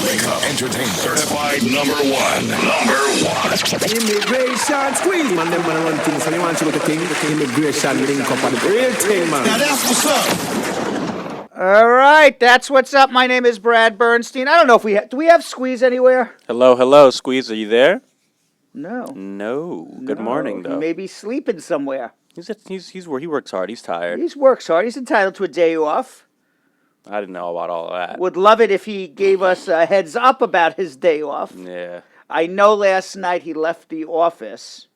Wake up. Entertainment. Certified number one. Immigration squeeze. Man, them man run things. So you want to look at things? Immigration link up on the real thing, man. Now that's what's up. All right, that's what's up. My name is Brad Bernstein. I don't know if we do we have Squeeze anywhere? Hello, Squeeze. Are you there? No. Good morning, though. He may be sleeping somewhere. He works hard. He's tired. He works hard. He's entitled to a day off. I didn't know about all of that. Would love it if he gave us a heads up about his day off. Yeah. I know last night he left the office.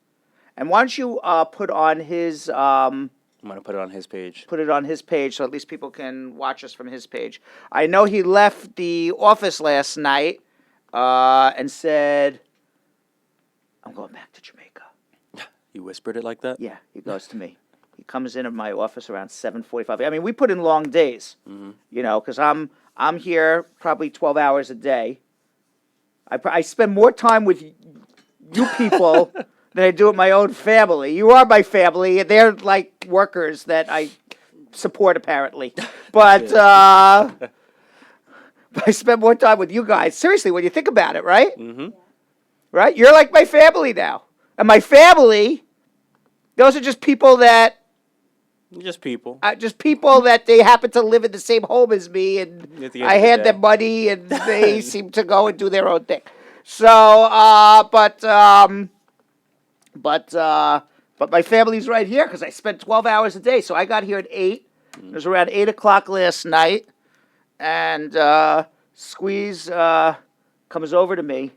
And why don't you put on his... I'm going to put it on his page. Put it on his page so at least people can watch us from his page. I know he left the office last night and said, I'm going back to Jamaica. You whispered it like that? Yeah, he goes to me. He comes in my office around 7:45. I mean, we put in long days, you know, because I'm here probably 12 hours a day. I spend more time with you people than I do with my own family. You are my family, and they're like workers that I support, apparently. But but I spend more time with you guys. Seriously, when you think about it, right? Mm-hmm. Right? You're like my family now. And my family, those are just people that... Just people. Just people that they happen to live in the same home as me, and I hand them money, and they seem to go and do their own thing. So, but my family's right here because I spent 12 hours a day. So I got here at 8. It was around 8 o'clock last night, and Squeeze comes over to me,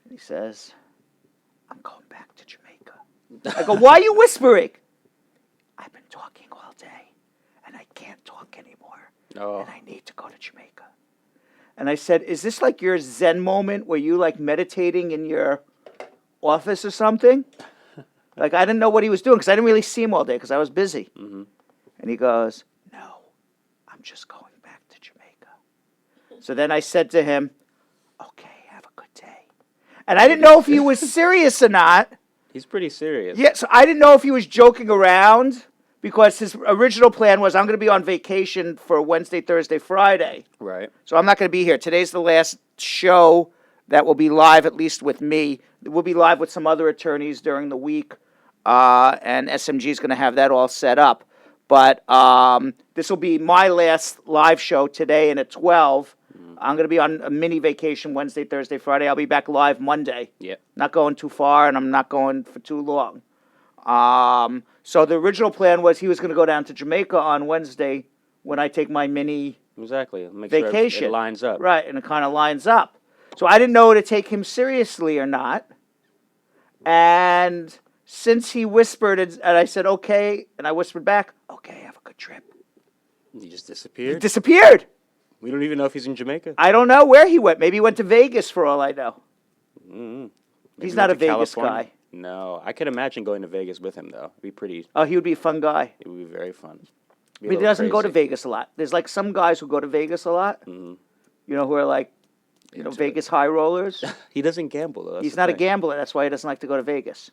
and he says, I'm going back to Jamaica. I go, why are you whispering? I've been talking all day, and I can't talk anymore, and I need to go to Jamaica. And I said, is this like your Zen moment where you like meditating in your office or something? Like, I didn't know what he was doing because I didn't really see him all day because I was busy. Mm-hmm. And he goes, no, I'm just going back to Jamaica. So then I said to him, okay, have a good day. And I didn't know if he was serious or not. He's pretty serious. Yeah, so I didn't know if he was joking around because his original plan was I'm going to be on vacation for Wednesday, Thursday, Friday. Right. So I'm not going to be here. Today's the last show that will be live, at least with me. We'll be live with some other attorneys during the week, and SMG is going to have that all set up. But this will be my last live show today, and at 12, I'm going to be on a mini vacation Wednesday, Thursday, Friday. I'll be back live Monday. Yeah. Not going too far, and I'm not going for too long. So the original plan was he was going to go down to Jamaica on Wednesday when I take my mini vacation. Sure it lines up. Right, and it kind of lines up. So I didn't know to take him seriously or not. And since he whispered, and I said, okay, and I whispered back, okay, have a good trip. He just disappeared? He disappeared. We don't even know if he's in Jamaica. I don't know where he went. Maybe he went to Vegas for all I know. Mm-hmm. He's not a Vegas California. guy. No, I could imagine going to Vegas with him, though. It'd be pretty... Oh, he would be a fun guy. It would be very fun. But he doesn't go to Vegas a lot. There's like some guys who go to Vegas a lot, you know, who are like, you know, Vegas high rollers. He doesn't gamble, though. He's not a gambler. That's why he doesn't like to go to Vegas.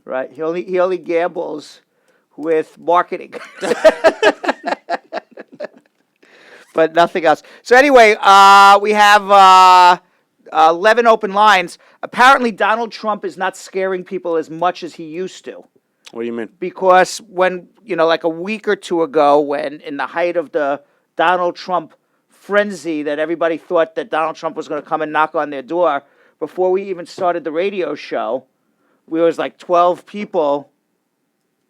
Right? He only gambles with marketing. But nothing else. So anyway, we have 11 open lines. Apparently, Donald Trump is not scaring people as much as he used to. What do you mean? Because when, you know, like a week or two ago, when in the height of the Donald Trump frenzy that everybody thought that Donald Trump was going to come and knock on their door, before we even started the radio show, we was like 12 people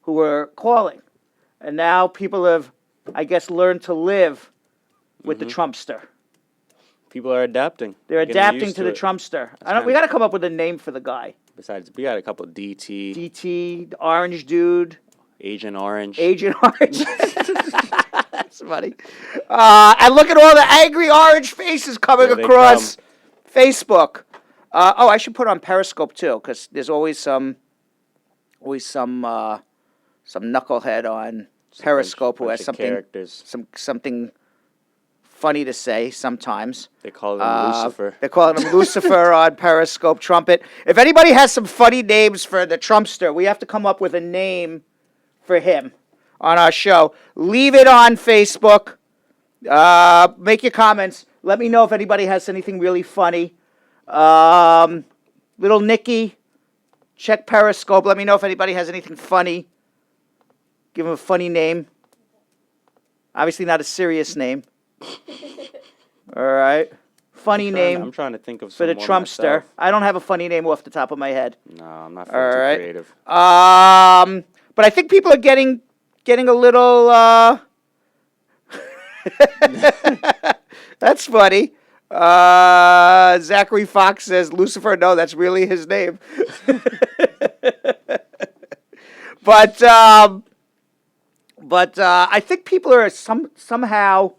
who were calling. And now people have, I guess, learned to live with the Trumpster. People are adapting. They're adapting to the Trumpster. We got to come up with a name for the guy. Besides, we got a couple of DT. DT, the Orange Dude. Agent Orange. Agent Orange. That's funny. And look at all the angry orange faces coming across Facebook. I should put on Periscope too, because there's always some knucklehead on Periscope who has something funny to say sometimes. They call him Lucifer. They're calling him Lucifer on Periscope. Trumpet. If anybody has some funny names for the Trumpster, we have to come up with a name for him on our show. Leave it on Facebook. Make your comments. Let me know if anybody has anything really funny. Little Nicky, check Periscope. Let me know if anybody has anything funny. Give him a funny name. Obviously not a serious name. All right. Funny name. I'm trying to think of for the someone Trumpster. myself. I don't have a funny name off the top of my head. No, I'm not All feeling too right. creative. But I think people are getting a little. That's funny. Zachary Fox says Lucifer. No, that's really his name. But I think people are somehow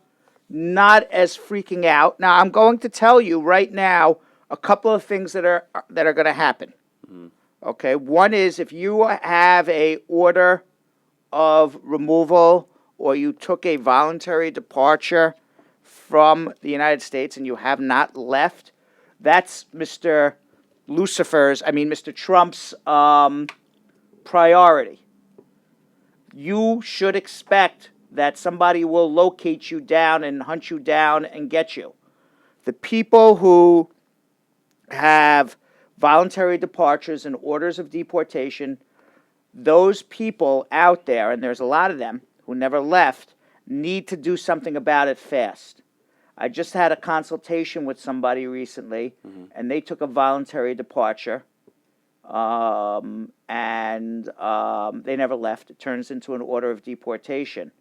not as freaking out. Now, I'm going to tell you right now a couple of things that are going to happen. Mm-hmm. Okay, one is if you have a order of removal or you took a voluntary departure from the United States and you have not left, that's Mr. Trump's priority. You should expect that somebody will locate you down and hunt you down and get you. The people who have voluntary departures and orders of deportation, those people out there, and there's a lot of them who never left, need to do something about it fast. I just had a consultation with somebody recently, and they took a voluntary departure, and they never left. It turns into an order of deportation.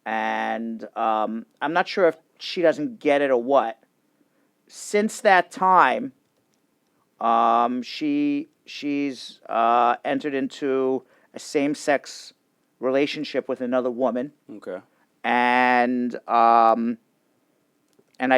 And I'm not sure if she doesn't get it or what. Since that time, she's entered into a same-sex relationship with another woman. Okay. And I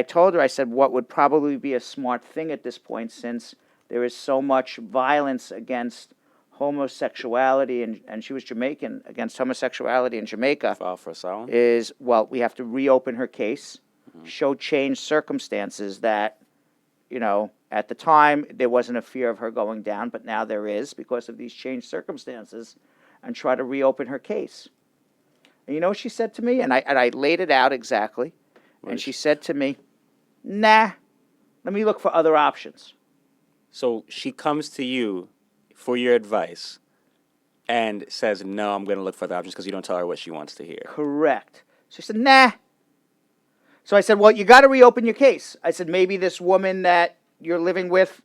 told her, I said, what would probably be a smart thing at this point, since there is so much violence against homosexuality, and she was Jamaican, against homosexuality in Jamaica. File for asylum? Is, well, we have to reopen her case, show changed circumstances that, at the time there wasn't a fear of her going down, but now there is because of these changed circumstances, and try to reopen her case. And you know what she said to me? And I laid it out exactly. And she said to me, nah, let me look for other options. So she comes to you for your advice and says, no, I'm going to look for other options because you don't tell her what she wants to hear. Correct. She said, nah. So I said, well, you got to reopen your case. I said, maybe this woman that you're living with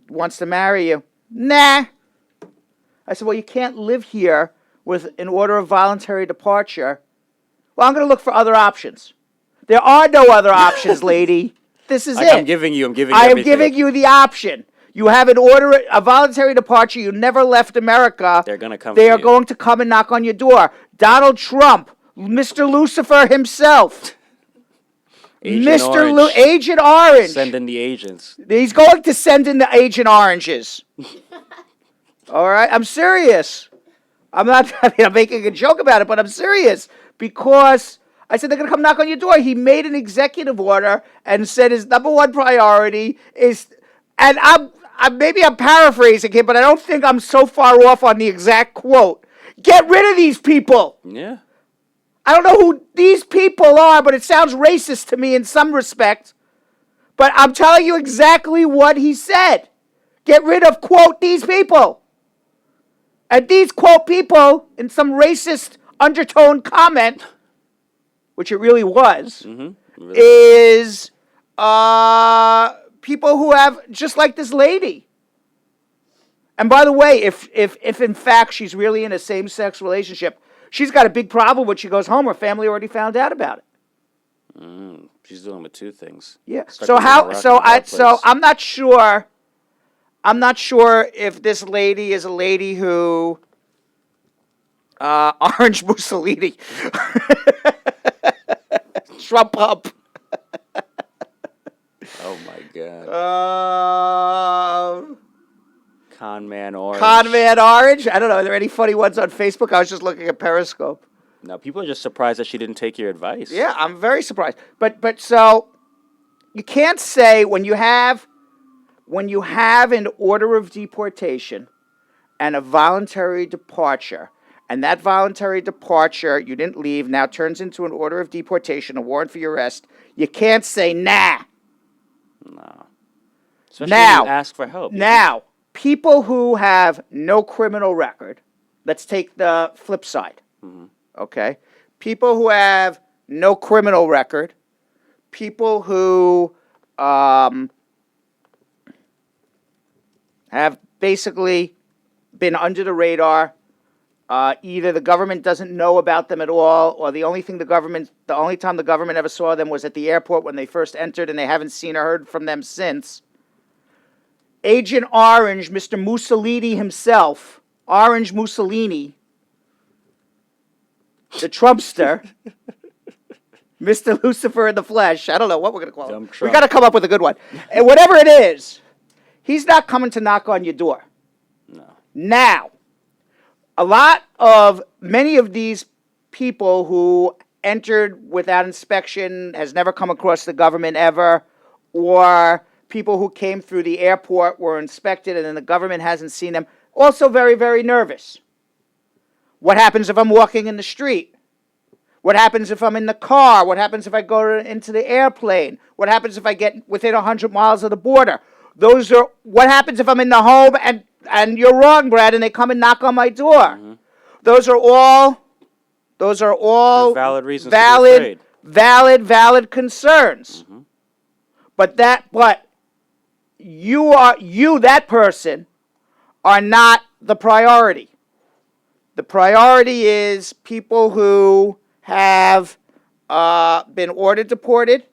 wants to marry you. Nah. I said, well, you can't live here with an order of voluntary departure. Well, I'm going to look for other options. There are no other options, lady. This is it. I'm giving you I am everything. giving you the option. You have an order, a voluntary departure. You never left America. They're going to come They to are you. going to come and knock on your door. Donald Trump, Mr. Lucifer himself. Agent Orange. Agent Orange. Send in the agents. He's going to send in the Agent Oranges. All right? I'm serious. I'm making a joke about it, but I'm serious. Because I said they're going to come knock on your door. He made an executive order and said his number one priority is, and maybe I'm paraphrasing it, but I don't think I'm so far off on the exact quote. Get rid of these people. Yeah. I don't know who these people are, but it sounds racist to me in some respect. But I'm telling you exactly what he said. Get rid of, quote, these people. And these, quote, people, in some racist undertone comment, which it really was, is people who have, just like this lady. And by the way, if in fact she's really in a same-sex relationship, she's got a big problem when she goes home. Her family already found out about it. She's dealing with two things. Yeah. So I'm not sure. I'm not sure if this lady is a lady who Orange Mussolini. Trump up. Oh my God. Con Man Orange. Con Man Orange. I don't know. Are there any funny ones on Facebook? I was just looking at Periscope. No, people are just surprised that she didn't take your advice. Yeah, I'm very surprised. But so you can't say when you have an order of deportation and a voluntary departure, and that voluntary departure, you didn't leave, now turns into an order of deportation, a warrant for your arrest, you can't say, nah. No. Especially when you ask for help. Now, people who have no criminal record, let's take the flip side, okay? People who have no criminal record, people who have basically been under the radar. Either the government doesn't know about them at all, or the only time the government ever saw them was at the airport when they first entered, and they haven't seen or heard from them since. Agent Orange, Mr. Mussolini himself, Orange Mussolini, the Trumpster, Mr. Lucifer in the flesh. I don't know what we're going to call him. We got to come up with a good one. And whatever it is, he's not coming to knock on your door. No. Now, many of these people who entered without inspection, has never come across the government ever, or people who came through the airport were inspected and then the government hasn't seen them, also very, very nervous. What happens if I'm walking in the street? What happens if I'm in the car? What happens if I go into the airplane? What happens if I get within 100 miles of the border? What happens if I'm in the home and you're wrong, Brad, and they come and knock on my door? Mm-hmm. Those are all valid reasons to be afraid. Valid concerns. Mm-hmm. But that person, are not the priority. The priority is people who have been ordered deported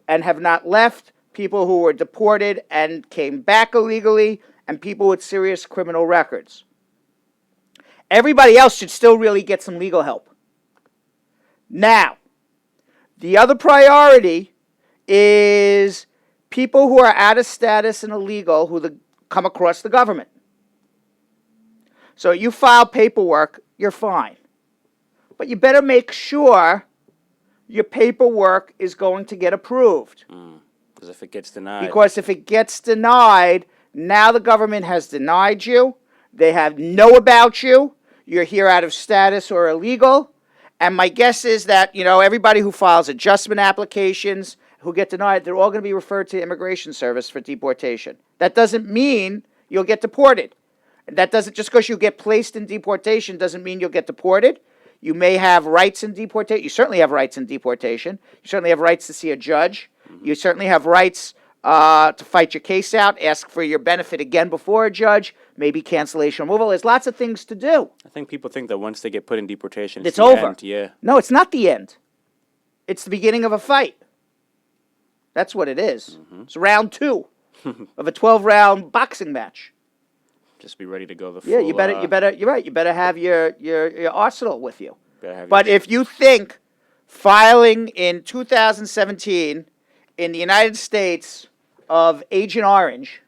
and have not left, people who were deported and came back illegally, and people with serious criminal records. Everybody else should still really get some legal help. Now, the other priority is people who are out of status and illegal who come across the government. So you file paperwork, you're fine. But you better make sure your paperwork is going to get approved. Because if it gets denied, now the government has denied you. They know about you. You're here out of status or illegal. And my guess is that, everybody who files adjustment applications, who get denied, they're all going to be referred to Immigration Service for deportation. That doesn't mean you'll get deported. That doesn't, just because you get placed in deportation doesn't mean you'll get deported. You may have rights in deportation. You certainly have rights in deportation. You certainly have rights to see a judge. Mm-hmm. You certainly have rights to fight your case out, ask for your benefit again before a judge, maybe cancellation removal. There's lots of things to do. I think people think that once they get put in deportation, it's over. End. Yeah. No, it's not the end. It's the beginning of a fight. That's what it is. Mm-hmm. It's round 2 of a 12-round boxing match. Just be ready to go the full... Yeah, you're right. You better have your arsenal with you. But if you think filing in 2017 in the United States of Agent Orange,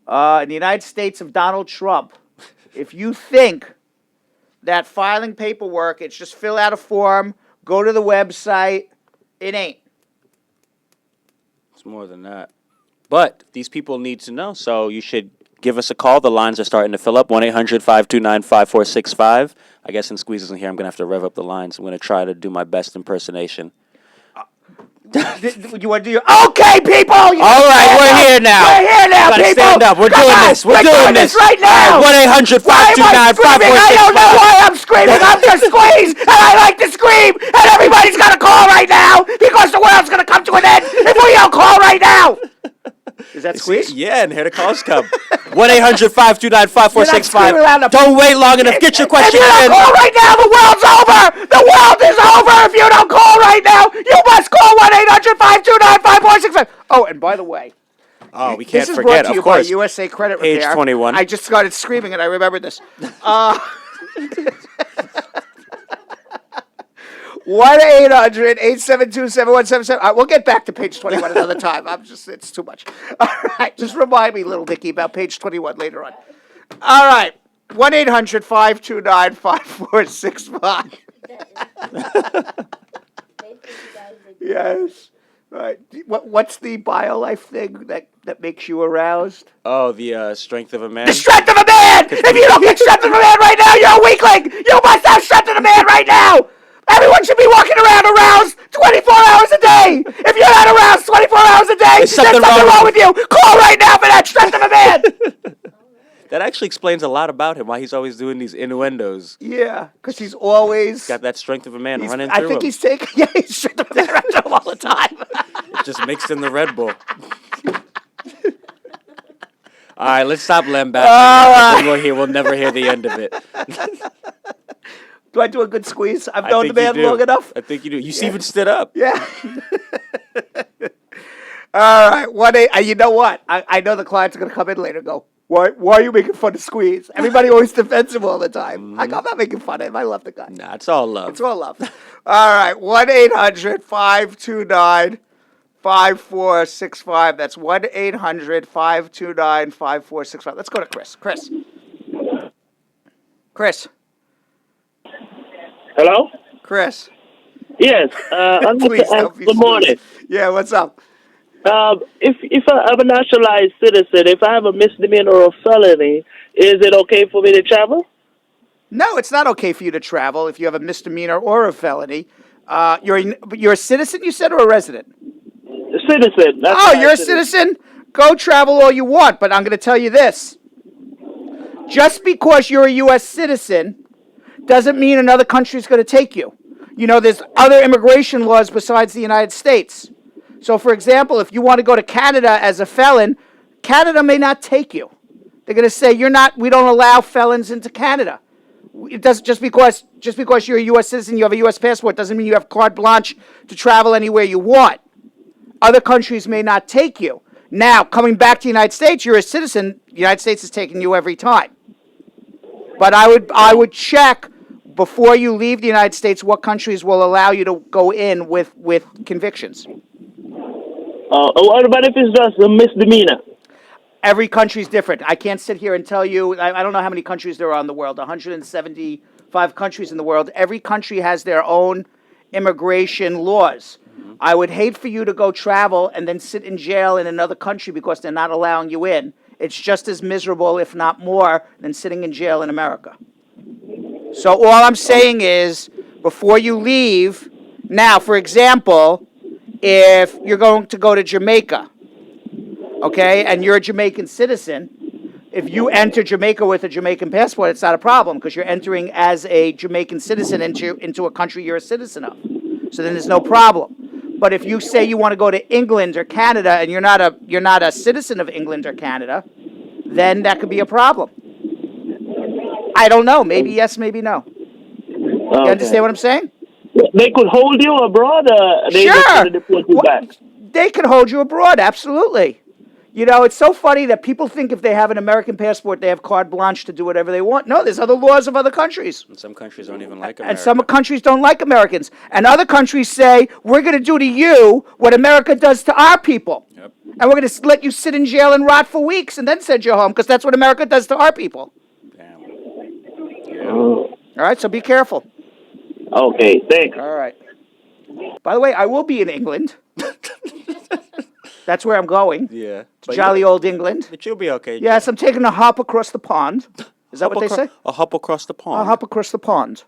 in the United States of Donald Trump, if you think that filing paperwork, it's just fill out a form, go to the website, it ain't. It's more than that. But these people need to know, so you should give us a call. The lines are starting to fill up. 1-800-529-5465. I guess in Squeeze isn't here, I'm going to have to rev up the lines. I'm going to try to do my best impersonation. You want to do your... Okay, people! All right, we're here now. We're here now, people! Stand up. We're doing this. We're doing this right now! 1-800-529-5465. I don't know why I'm screaming. I'm just Squeeze, and I like to scream, and everybody's got to call right now, because the world's going to come to an end if we don't call right now! Is that Squeeze? Yeah, and here the calls come. 1-800-529-5465. Don't wait long enough. Get your question in. If you don't call right now, the world's over! The world is over if you don't call right now! You must call 1-800-529-5465. Oh, and by the way... Oh, we can't forget, of course. This is brought to you by USA Credit Repair. Age 21. I just started screaming and I remembered this. 1-800-872-7177. We'll get back to page 21 another time. It's too much. All right, just remind me, little Nicky, about page 21 later on. All right, 1-800-529-5465. Yes. Right. What's the BioLife thing that makes you aroused? Oh, the strength of a man. The strength of a man! If you don't get strength of a man right now, you're a weakling! You must have strength of a man right now! Everyone should be walking around aroused 24 hours a day! If you're not aroused 24 hours a day, there's something wrong with you! Call right now for that strength of a man! That actually explains a lot about him, why he's always doing these innuendos. Yeah, because he's always... Got that strength of a man running I through think him. he's taking... Yeah, he's strength of a man right through him all the time. It's just mixed in the Red Bull. All right, let's stop lambasting. We'll never hear the end of it. Do I do a good squeeze? I've known the man long enough. I think you do. You even stood up. Yeah. All right. You know what? I know the clients are going to come in later and go, why are you making fun of Squeeze? Everybody always defends him all the time. I'm not making fun of him. I love the guy. Nah, it's all love. It's all love. All right. 1-800-529-5465. That's 1-800-529-5465. Let's go to Chris. Chris. Hello? Chris. Yes. I'm Please Good don't be morning. Yeah, what's up? If I'm a naturalized citizen, if I have a misdemeanor or a felony, is it okay for me to travel? No, it's not okay for you to travel if you have a misdemeanor or a felony. You're a citizen, you said, or a resident? A citizen. You're a citizen? Go travel all you want, but I'm going to tell you this. Just because you're a U.S. citizen doesn't mean another country is going to take you. You know, there's other immigration laws besides the United States. So, for example, if you want to go to Canada as a felon, Canada may not take you. They're going to say we don't allow felons into Canada. It does just because you're a U.S. citizen, you have a U.S. passport, doesn't mean you have carte blanche to travel anywhere you want. Other countries may not take you. Now, coming back to the United States, you're a citizen. The United States is taking you every time. But I would check before you leave the United States what countries will allow you to go in with convictions. What about if it's just a misdemeanor? Every country's different. I can't sit here and tell you. I don't know how many countries there are in the world. 175 countries in the world. Every country has their own immigration laws. Mm-hmm. I would hate for you to go travel and then sit in jail in another country because they're not allowing you in. It's just as miserable, if not more, than sitting in jail in America. So all I'm saying is, before you leave, now, for example, if you're going to go to Jamaica, okay, and you're a Jamaican citizen, if you enter Jamaica with a Jamaican passport, it's not a problem because you're entering as a Jamaican citizen into a country you're a citizen of. So then there's no problem. But if you say you want to go to England or Canada and you're not a citizen of England or Canada, then that could be a problem. I don't know. Maybe yes, maybe no. Okay. You understand what I'm saying? They could hold you abroad. They Sure. just deport you back. They could hold you abroad. Absolutely. You know, it's so funny that people think if they have an American passport, they have carte blanche to do whatever they want. No, there's other laws of other countries. And some countries don't even like America. And some countries don't like Americans. And other countries say, we're going to do to you what America does to our people. Yep. And we're going to let you sit in jail and rot for weeks and then send you home because that's what America does to our people. Damn. All right, so be careful. Okay, thanks. All right. By the way, I will be in England. That's where I'm going. Yeah. Jolly old England. But you'll be okay. Yes, I'm taking a hop across the pond. Is that what they say? A hop across the pond. A hop across the pond.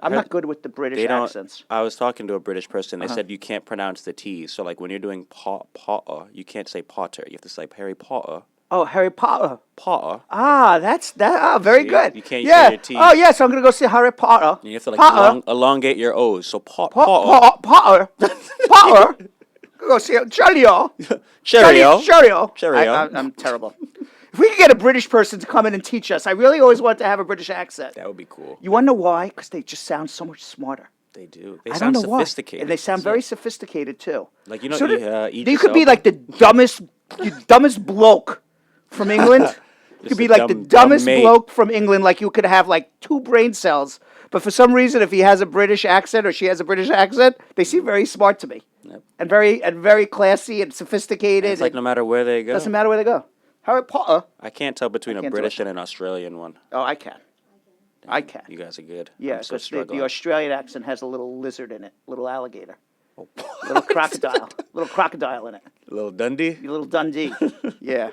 I'm not good with the British accents. I was talking to a British person. They said you can't pronounce the T's. So, like, when you're doing Potter, you can't say Potter. You have to say Harry Potter. Oh, Harry Potter. Potter. That's that. Oh, very See? You can't say your T's. Oh, yes, I'm going to go see Harry Potter. And you have to, elongate your O's. So, Potter. Potter. Potter. Go see Cheerio. Cheerio. I'm terrible. If we could get a British person to come in and teach us, I really always want to have a British accent. That would be cool. You want to know why? Because they just sound so much smarter. They do. They I sound don't know sophisticated. Why. And they sound very sophisticated, too. Like, you know, so you could be like the dumbest bloke from England. You could be like the dumbest bloke from England. Like, you could have, like, 2 brain cells. But for some reason, if he has a British accent or she has a British accent, they seem very smart to me. Yep. And very classy and sophisticated. And it's like no matter where they go. Doesn't matter where they go. Harry Potter. I can't tell between a British and an Australian one. Oh, I can. I can. You guys are good. Yeah, I'm so because the Australian accent has a little lizard in it, little alligator. Little crocodile. Little crocodile in it. Little Dundee. You little Dundee. Yeah.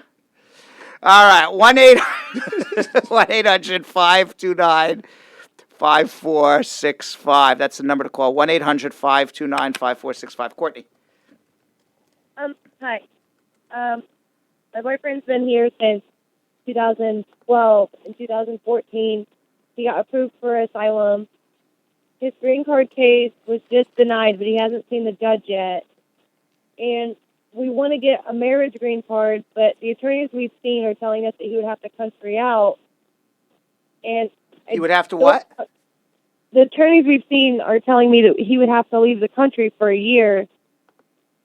All right. 1-800-529-5465. That's the number to call. 1-800-529-5465. Courtney. Hi. My boyfriend's been here since 2012. In 2014, he got approved for asylum. His green card case was just denied, but he hasn't seen the judge yet. And we want to get a marriage green card, but the attorneys we've seen are telling us that he would have to country out. And He would have to what? The attorneys we've seen are telling me that he would have to leave the country for a year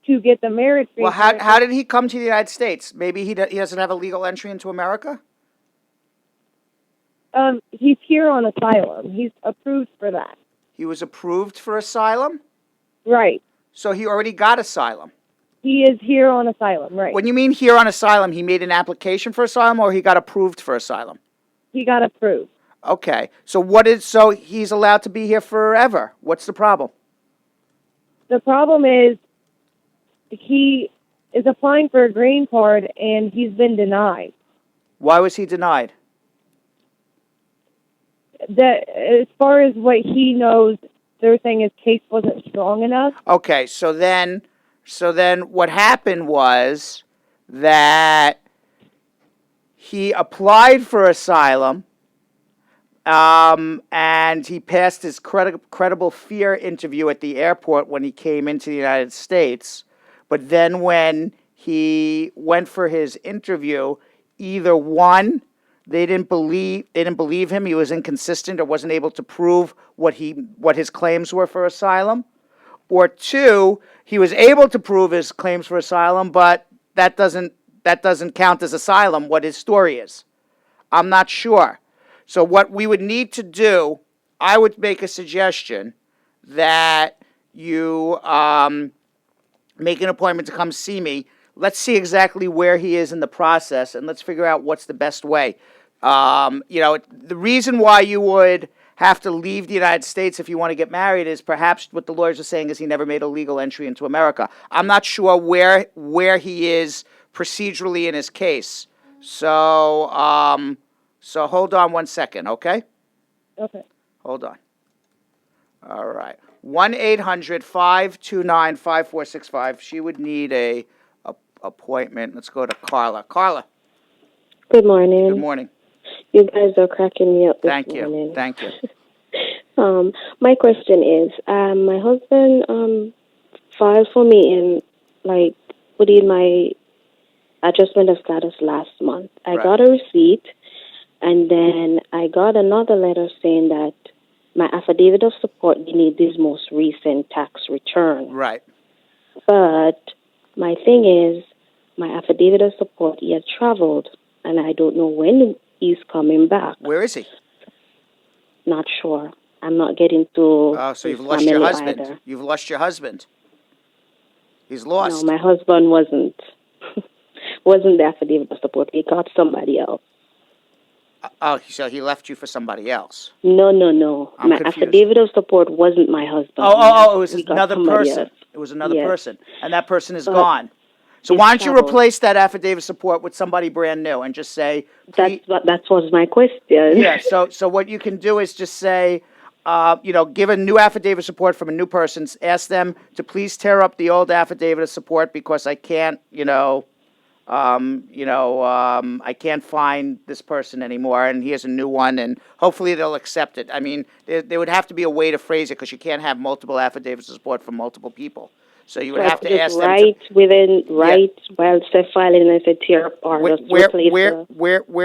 to get the marriage green Well, card. how did he come to the United States? Maybe he doesn't have a legal entry into America? He's here on asylum. He's approved for that. He was approved for asylum? Right. So he already got asylum. He is here on asylum, right. When you mean here on asylum, he made an application for asylum or he got approved for asylum? He got approved. Okay. So so he's allowed to be here forever. What's the problem? The problem is he is applying for a green card and he's been denied. Why was he denied? That, as far as what he knows, they're saying his case wasn't strong enough. Okay, so then what happened was that he applied for asylum, and he passed his credible fear interview at the airport when he came into the United States. But then when he went for his interview, either one, they didn't believe him. He was inconsistent or wasn't able to prove what his claims were for asylum. Or two, he was able to prove his claims for asylum, but that doesn't count as asylum, what his story is. I'm not sure. So what we would need to do, I would make a suggestion that you make an appointment to come see me. Let's see exactly where he is in the process, and let's figure out what's the best way. The reason why you would have to leave the United States if you want to get married is perhaps what the lawyers are saying is he never made a legal entry into America. I'm not sure where he is procedurally in his case. So hold on 1 second, okay? Okay. Hold on. All right. 1-800-529-5465. She would need a appointment. Let's go to Carla. Carla. Good morning. Good morning. You guys are cracking me up this Thank morning. you. Thank you. My question is, my husband filed for me in, put in my adjustment of status last month. I got a receipt, and then I got another letter saying that my affidavit of support, you need this most recent tax return. Right. But my thing is, my affidavit of support, he had traveled, and I don't know when he's coming back. Where is he? Not sure. I'm not getting to. Oh, so you've lost your husband. Either. You've lost your husband. He's lost. No, my husband wasn't the affidavit of support. He got somebody else. Oh, so he left you for somebody else. No. I'm my confused. affidavit of support wasn't my husband. Oh, it was He got another somebody person. else. It was another Yes. person. And that person is gone. So he's why don't you traveled. replace that affidavit of support with somebody brand new and just say, That was my question. yeah, so what you can do is just say, give a new affidavit of support from a new person. Ask them to please tear up the old affidavit of support because I can't, I can't find this person anymore, and here's a new one, and hopefully they'll accept it. I mean, there would have to be a way to phrase it because you can't have multiple affidavits of support from multiple people. So you would have to ask them while they're filing and say tear up or just replace where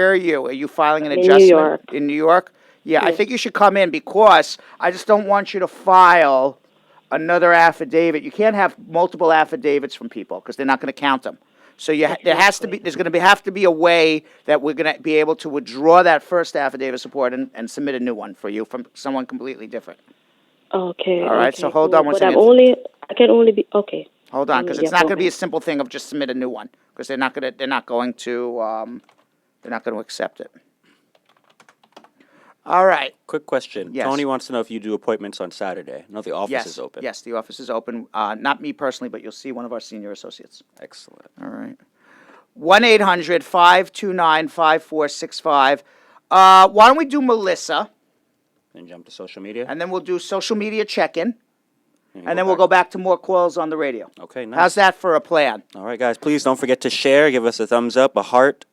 are you? Are you filing an in adjustment? New York. In New York? Yeah, I Yes. think you should come in because I just don't want you to file another affidavit. You can't have multiple affidavits from people because they're not going to count them. So there's going to have to be a way that we're going to be able to withdraw that first affidavit of support and submit a new one for you from someone completely different. Okay. All right, so hold on one but second. I can only be okay. Hold on, because it's Yeah, not go going to be a ahead. simple thing of just submit a new one because they're not going to accept it. All right. Quick question. Yes. Tony wants to know if you do appointments on Saturday. No, the office Yes. is open. Yes, the office is open. Not me personally, but you'll see one of our senior associates. Excellent. All right. 1-800-529-5465. Why don't we do Melissa, And jump to social media. and then we'll do social media check-in, and then we'll go back to more calls on the radio. Okay, nice. How's that for a plan? All right, guys. Please don't forget to share. Give us a thumbs up, a heart.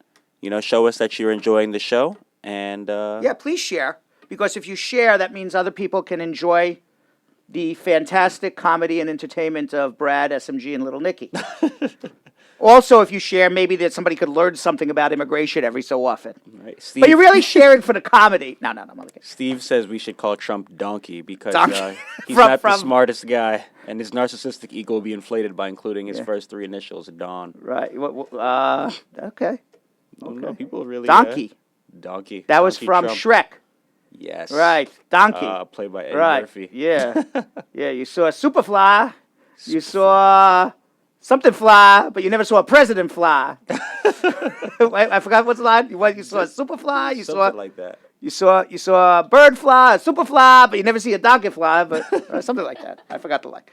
Show us that you're enjoying the show. And Yeah, please share, because if you share, that means other people can enjoy the fantastic comedy and entertainment of Brad, SMG, and Little Nicky. Also, if you share, maybe that somebody could learn something about immigration every so often. right, Steve, But you're really sharing for the comedy. No, I'm only kidding. Steve says we should call Trump Donkey because Donkey. he's From- not the from- smartest guy, and his narcissistic ego will be inflated by including his first three initials, Don. Right. Okay. No, people really Donkey. Donkey. That was Donkey from Trump. Shrek. Yes. Right. Donkey. Played by Eddie Right. Murphy. Yeah. Yeah. You saw Superfly. You saw something fly, but you never saw a president fly. Wait, I forgot what's the line. You saw a Superfly. You Something saw like that. you saw a bird fly, a Superfly, but you never see a donkey fly. But something like that. I forgot the line.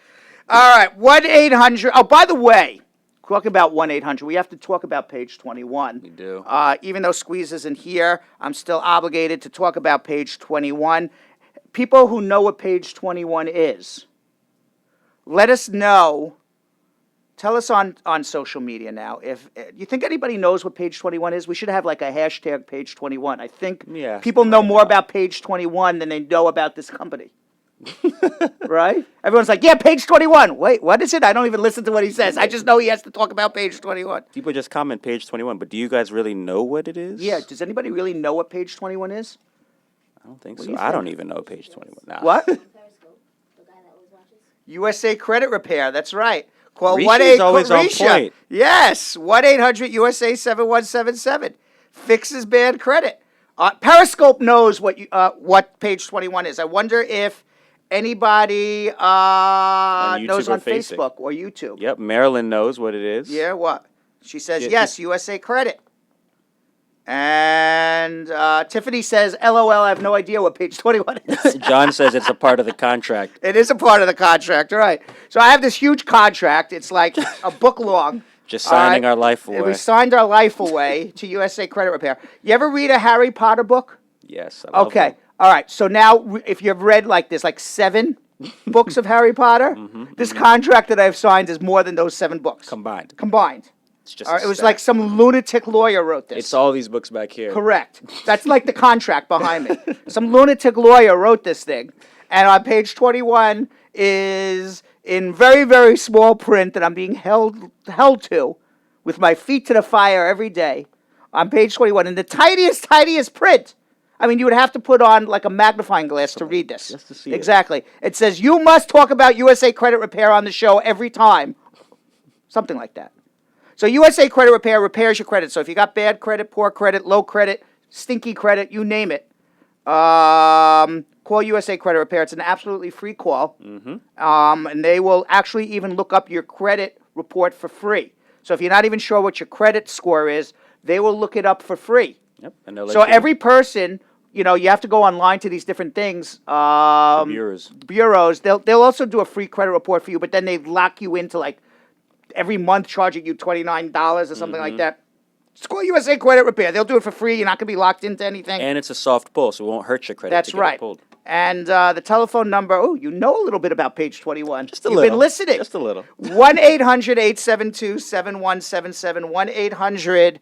All right. 1-800. Oh, by the way, talking about 1-800, we have to talk about page 21. We do. Even though Squeeze isn't here, I'm still obligated to talk about page 21. People who know what page 21 is, let us know. Tell us on social media now. If you think anybody knows what page 21 is, we should have like a hashtag page 21. I think Yeah, people know more about page 21 than they know about this company. Right? Everyone's like, yeah, page 21. Wait, what is it? I don't even listen to what he says. I just know he has to talk about page 21. People just comment page 21, but do you guys really know what it is? Yeah, does anybody really know what page 21 is? I don't think What so. do you I don't think? even know page 21. Nah. What? USA Credit Repair, that's right. Call Risha's 1-800 always on Risha. point. Yes, 1-800 USA 7177. Fixes bad credit. Periscope knows what page 21 is. I wonder if anybody YouTube knows or on Facebook or YouTube. Yep, Marilyn knows what it is. Yeah, what? She says, Yeah, yes, USA Credit. And Tiffany says, LOL, I have no idea what page 21 is. John says it's a part of the contract. It is a part of the contract, all right. So I have this huge contract. It's like a book long. Just all right? signing our life And away. we signed our life away to USA Credit Repair. You ever read a Harry Potter book? Yes. I love Okay. them. All right. So now, if you've read like this, like 7 books of Harry Potter, this contract that I've signed is more than those 7 books. Combined. Combined. It's just All right, a it was stack. like some lunatic lawyer wrote this. It's all these books back here. Correct. That's like the contract behind me. Some lunatic lawyer wrote this thing. And on page 21 is in very, very small print that I'm being held to with my feet to the fire every day. On page 21, in the tiniest print. I mean, you would have to put on like a magnifying glass to read this. Just to see it. Exactly. It says, you must talk about USA Credit Repair on the show every time. Something like that. So USA Credit Repair repairs your credit. So if you got bad credit, poor credit, low credit, stinky credit, you name it, call USA Credit Repair. It's an absolutely free call. And they will actually even look up your credit report for free. So if you're not even sure what your credit score is, they will look it up for free. Yep. And they'll let So you know. every person, you have to go online to these different things. Bureaus. Bureaus. They'll also do a free credit report for you, but then they lock you into like every month charging you $29 or something like that. Just call USA Credit Repair. They'll do it for free. You're not going to be locked into anything. And it's a soft pull, so it won't hurt your credit. That's to get it right. pulled. And the telephone number, you know a little bit about page 21. Just a You've little. been listening. Just a little. 1-800-872-7177.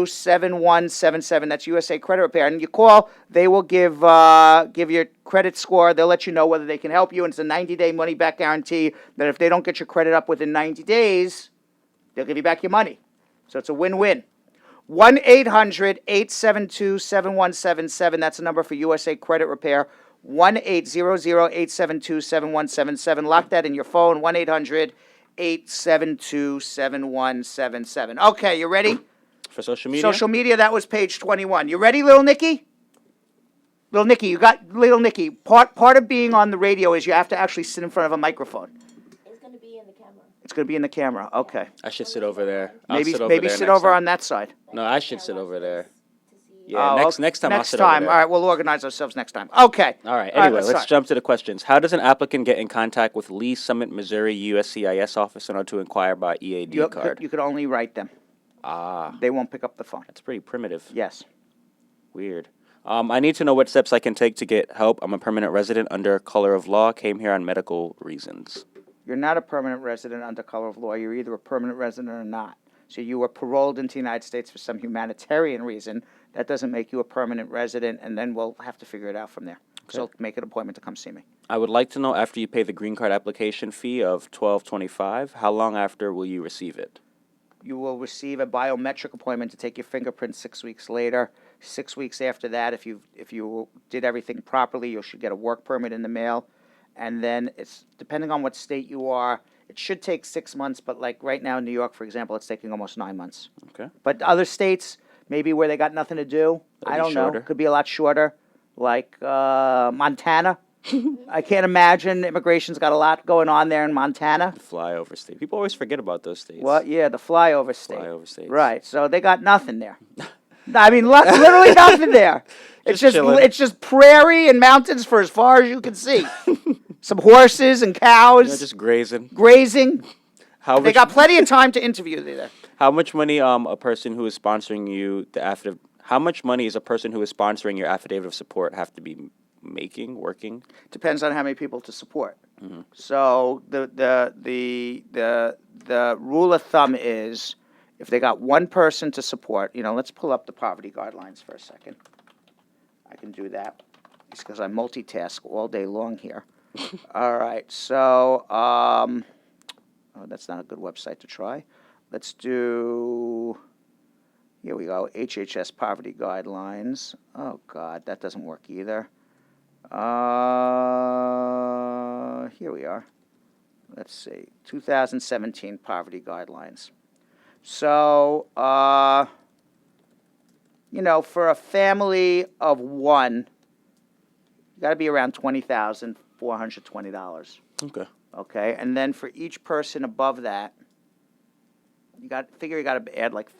1-800-872-7177. That's USA Credit Repair. And you call, they will give your credit score. They'll let you know whether they can help you. And it's a 90-day money-back guarantee that if they don't get your credit up within 90 days, they'll give you back your money. So it's a win-win. 1-800-872-7177. That's the number for USA Credit Repair. 1-800-872-7177. Lock that in your phone. 1-800-872-7177. Okay, you ready? For social media? Social media, that was page 21. You ready, Little Nicky? Little Nicky, you got Little Nicky. Part of being on the radio is you have to actually sit in front of a microphone. It's going to be in the camera. It's going to be in the camera. Okay. I should sit over there. I'll Maybe sit over maybe there sit next over time. on that side. No, I should sit over there. To see Yeah, next time I'll Next sit over time. there. All right, we'll organize ourselves next time. Okay. All right. Anyway, let's start. jump to the questions. How does an applicant get in contact with Lee Summit, Missouri USCIS office in order to inquire about EAD card? You could only write them. They won't pick up the phone. That's pretty primitive. Yes. Weird. I need to know what steps I can take to get help. I'm a permanent resident under color of law. Came here on medical reasons. You're not a permanent resident under color of law. You're either a permanent resident or not. So you were paroled into the United States for some humanitarian reason. That doesn't make you a permanent resident, and then we'll have to figure it out from there. Okay. So make an appointment to come see me. I would like to know, after you pay the green card application fee of $12.25, how long after will you receive it? You will receive a biometric appointment to take your fingerprints 6 weeks later. 6 weeks after that, if you did everything properly, you should get a work permit in the mail. And then it's depending on what state you are, it should take 6 months. But like right now in New York, for example, it's taking almost 9 months. Okay. But other states, maybe where they got nothing to do, I don't know, could be a lot shorter. Like Montana. I can't imagine immigration's got a lot going on there in Montana. The flyover state. People always forget about those states. Well, yeah, the flyover state. Flyover states. Right. So they got nothing there. I mean, literally nothing there. It's chilling. it's just prairie and mountains for as far as you can see. Some horses and cows Just grazing. grazing. How They much, got plenty of time to interview there. how much money a person who is sponsoring you the affidavit? How much money is a person who is sponsoring your affidavit of support have to be working? Depends on how many people to support. So the rule of thumb is if they got one person to support, let's pull up the poverty guidelines for a second. I can do that. It's because I multitask all day long here. All right, so that's not a good website to try. Let's do, here we go, HHS poverty guidelines. Oh God, that doesn't work either. Here we are. Let's see, 2017 poverty guidelines. So, for a family of one, you got to be around $20,420. Okay. Okay, and then for each person above that, you got to add like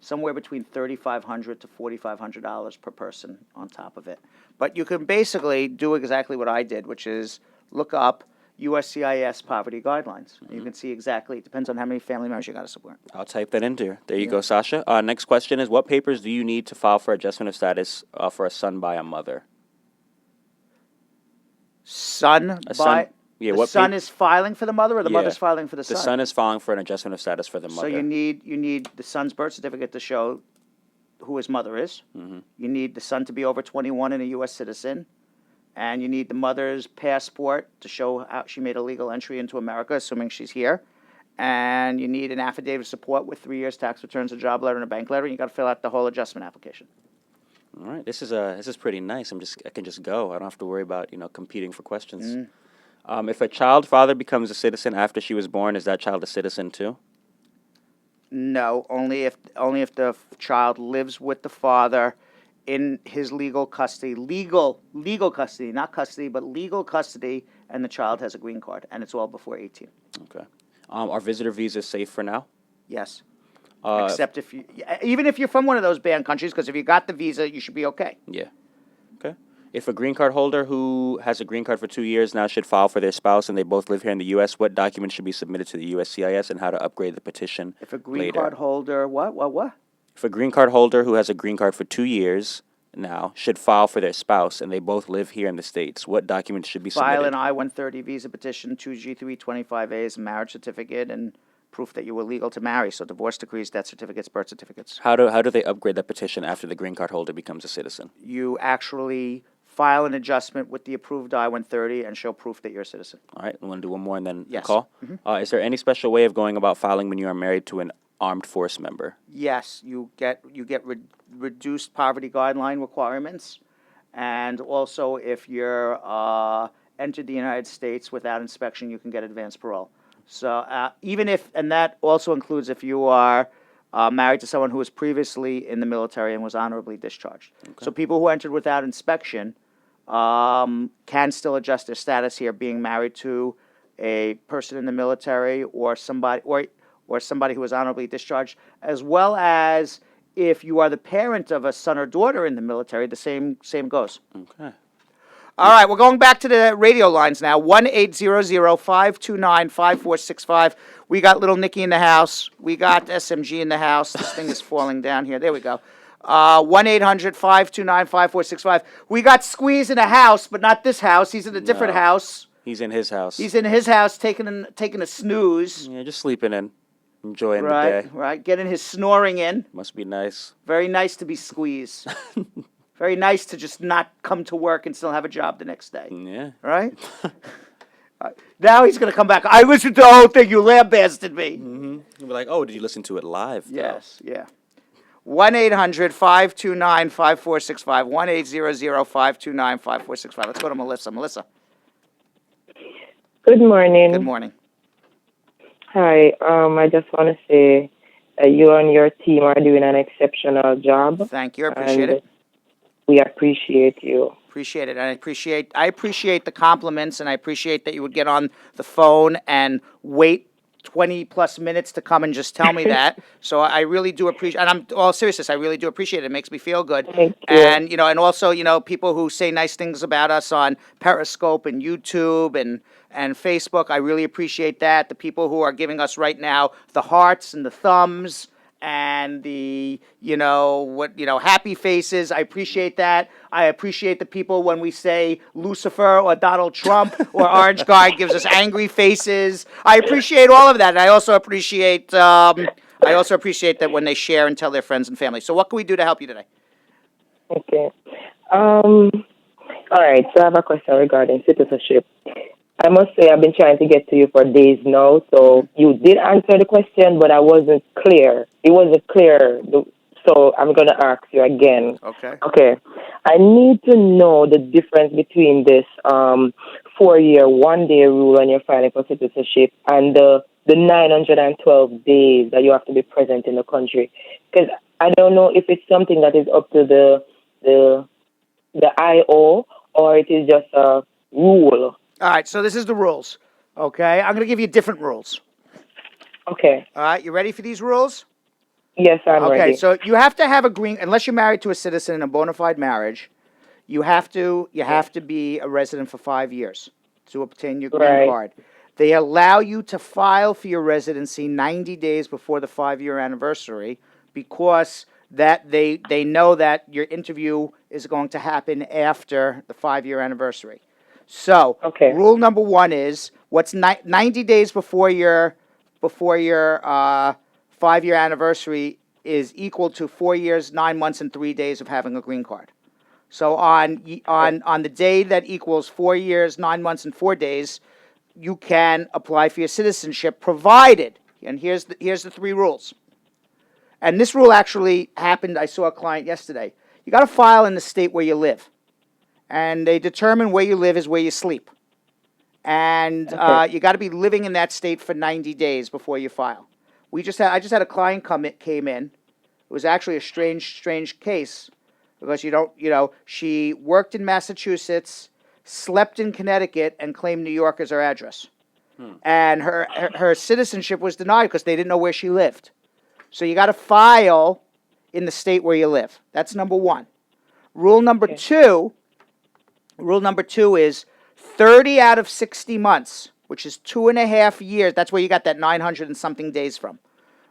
somewhere between $3,500 to $4,500 per person on top of it. But you can basically do exactly what I did, which is look up USCIS poverty guidelines. You can see exactly. It depends on how many family members you got to support. I'll type that in there. There you go, Sasha. Next question is, what papers do you need to file for adjustment of status for a son by a mother? Son. Yeah, the son is filing for the mother, or the Yeah. mother's filing for the son? The son is filing for an adjustment of status for the mother. So you need the son's birth certificate to show who his mother is. You need the son to be over 21 and a U.S. citizen. And you need the mother's passport to show how she made a legal entry into America, assuming she's here. And you need an affidavit of support with 3 years tax returns, a job letter, and a bank letter. And you got to fill out the whole adjustment application. All right, this is pretty nice. I can just go. I don't have to worry about competing for questions. If a child father becomes a citizen after she was born, is that child a citizen too? No, only if the child lives with the father in his legal custody, legal custody, not custody, but legal custody, and the child has a green card, and it's all before 18. Okay. Are visitor visas safe for now? Yes. Except even if you're from one of those banned countries, because if you got the visa, you should be okay. Yeah. Okay. If a green card holder who has a green card for 2 years now should file for their spouse and they both live here in the U.S., what documents should be submitted to the USCIS and how to upgrade the petition If a green later? card holder, what? If a green card holder who has a green card for 2 years now should file for their spouse and they both live here in the States, what documents should be File submitted? an I-130 visa petition, 2G325As, marriage certificate, and proof that you were legal to marry. So divorce decrees, death certificates, birth certificates. How do they upgrade that petition after the green card holder becomes a citizen? You actually file an adjustment with the approved I-130 and show proof that you're a citizen. All right, I want to do one more and then Yes. a call. Is there any special way of going about filing when you are married to an armed force member? Yes, you get reduced poverty guideline requirements, and also if you're entered the United States without inspection, you can get advanced parole. So and that also includes if you are married to someone who was previously in the military and was honorably discharged. So people who entered without inspection can still adjust their status here, being married to a person in the military or somebody who was honorably discharged, as well as If you are the parent of a son or daughter in the military, the same goes. Okay. All right, we're going back to the radio lines now. 1-800-529-5465. We got little Nikki in the house. We got SMG in the house. This thing is falling down here. There we go. 1-800-529-5465. We got Squeeze in the house, but not this house. He's in a different No. house. He's in his house. He's in his house taking a snooze. Yeah, just sleeping in, enjoying the Right, day. right. Getting his snoring in. Must be nice. Very nice to be Squeeze. Very nice to just not come to work and still have a job the next day. Yeah. Right? Now he's going to come back. I listened to the whole thing. You lambasted me. You'll be like, oh, did you listen to it live? though?" Yes, yeah. 1-800-529-5465. 1-800-529-5465. Let's go to Melissa. Melissa, Good morning. good morning. Hi. I just want to say you and your team are doing an exceptional job. Thank you. I appreciate and it. We appreciate you. Appreciate it. And I appreciate the compliments, and I appreciate that you would get on the phone and wait 20 plus minutes to come and just tell me that. So I really do appreciate, and I'm all seriousness, I really do appreciate it. It makes me feel good. Thank you. And, and also, people who say nice things about us on Periscope and YouTube and Facebook, I really appreciate that. The people who are giving us right now the hearts and the thumbs and the, happy faces. I appreciate that. I appreciate the people when we say Lucifer or Donald Trump or Orange Guy gives us angry faces. I appreciate all of that. And I also appreciate that when they share and tell their friends and family. So what can we do to help you today? Okay. All right. So I have a question regarding citizenship. I must say I've been trying to get to you for days now. So you did answer the question, but I wasn't clear. It wasn't clear. So I'm going to ask you again. Okay. Okay. I need to know the difference between this 4-year, 1-day rule when you're filing for citizenship and the 912 days that you have to be present in the country. Because I don't know if it's something that is up to the IO or it is just a rule. All right, so this is the rules, okay? I'm going to give you different rules. Okay. All right, you ready for these rules? Yes, I'm ready. Okay, so you have to have unless you're married to a citizen in a bona fide marriage, you have to be a resident for 5 years to obtain your green card. They allow you to file for your residency 90 days before the 5-year anniversary because that they know that your interview is going to happen after the 5-year anniversary. So, rule number 1 is what's 90 days before your 5-year anniversary is equal to 4 years, 9 months, and 3 days of having a green card. So on the day that equals 4 years, 9 months, and 4 days, you can apply for your citizenship, provided. And here's the 3 rules. And this rule actually happened. I saw a client yesterday. You got to file in the state where you live. And they determine where you live is where you sleep. And you got to be living in that state for 90 days before you file. I just had a client came in. It was actually a strange case because she worked in Massachusetts, slept in Connecticut, and claimed New York as her address. And her citizenship was denied because they didn't know where she lived. So you got to file in the state where you live. That's number 1. Rule number 2 is 30 out of 60 months, which is 2.5 years. That's where you got that 900 and something days from.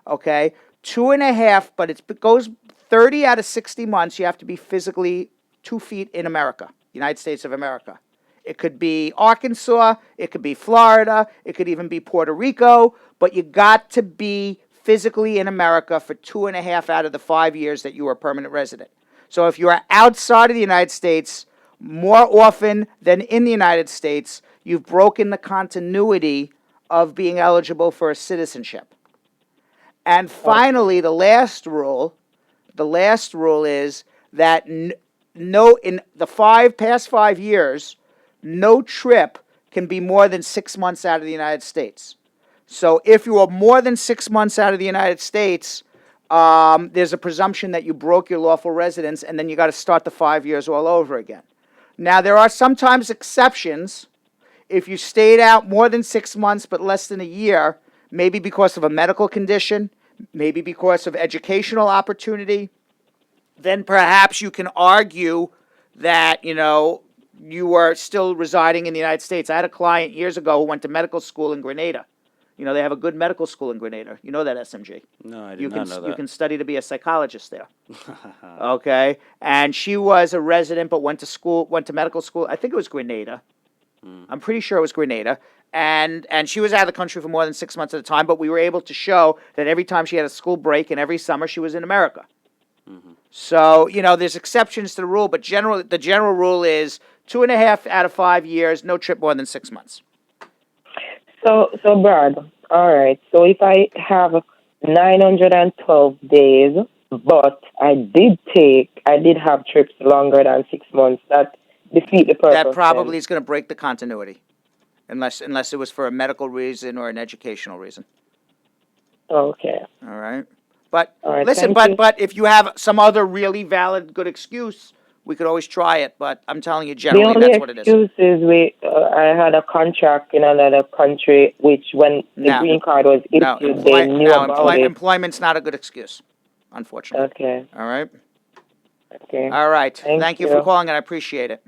Okay? 2.5, but it goes 30 out of 60 months. You have to be physically 2 feet in America, United States of America. It could be Arkansas. It could be Florida. It could even be Puerto Rico. But you got to be physically in America for 2.5 out of the 5 years that you are a permanent resident. So if you are outside of the United States, more often than in the United States, you've broken the continuity of being eligible for a citizenship. And finally, the last rule is that in the past 5 years, no trip can be more than 6 months out of the United States. So if you are more than 6 months out of the United States, there's a presumption that you broke your lawful residence, and then you got to start the 5 years all over again. Now, there are sometimes exceptions. If you stayed out more than 6 months but less than a year, maybe because of a medical condition, maybe because of educational opportunity, then perhaps you can argue that, you were still residing in the United States. I had a client years ago who went to medical school in Grenada. They have a good medical school in Grenada. You know that, SMG? No, I You did can not know you that. can study to be a psychologist there. Okay, and she was a resident, but went to medical school. I think it was Grenada. I'm pretty sure it was Grenada, and she was out of the country for more than 6 months at a time. But we were able to show that every time she had a school break and every summer she was in America. So there's exceptions to the rule, but the general rule is 2.5 out of 5 years, no trip more than 6 months. So Brad, all right. So if I have 912 days, but I did have trips longer than 6 months, that defeat the purpose. That probably is going to break the continuity, unless it was for a medical reason or an educational reason. Okay. All right. But All right, listen, thank you. but if you have some other really valid, good excuse, we could always try it. But I'm telling you, The generally, only that's what it is. excuse is I had a contract in another country, which when the No. green card was No, issued, they knew about it. employment's not a good excuse, unfortunately. Okay. All right. Okay. All right. Thank you for you. calling, and I appreciate it.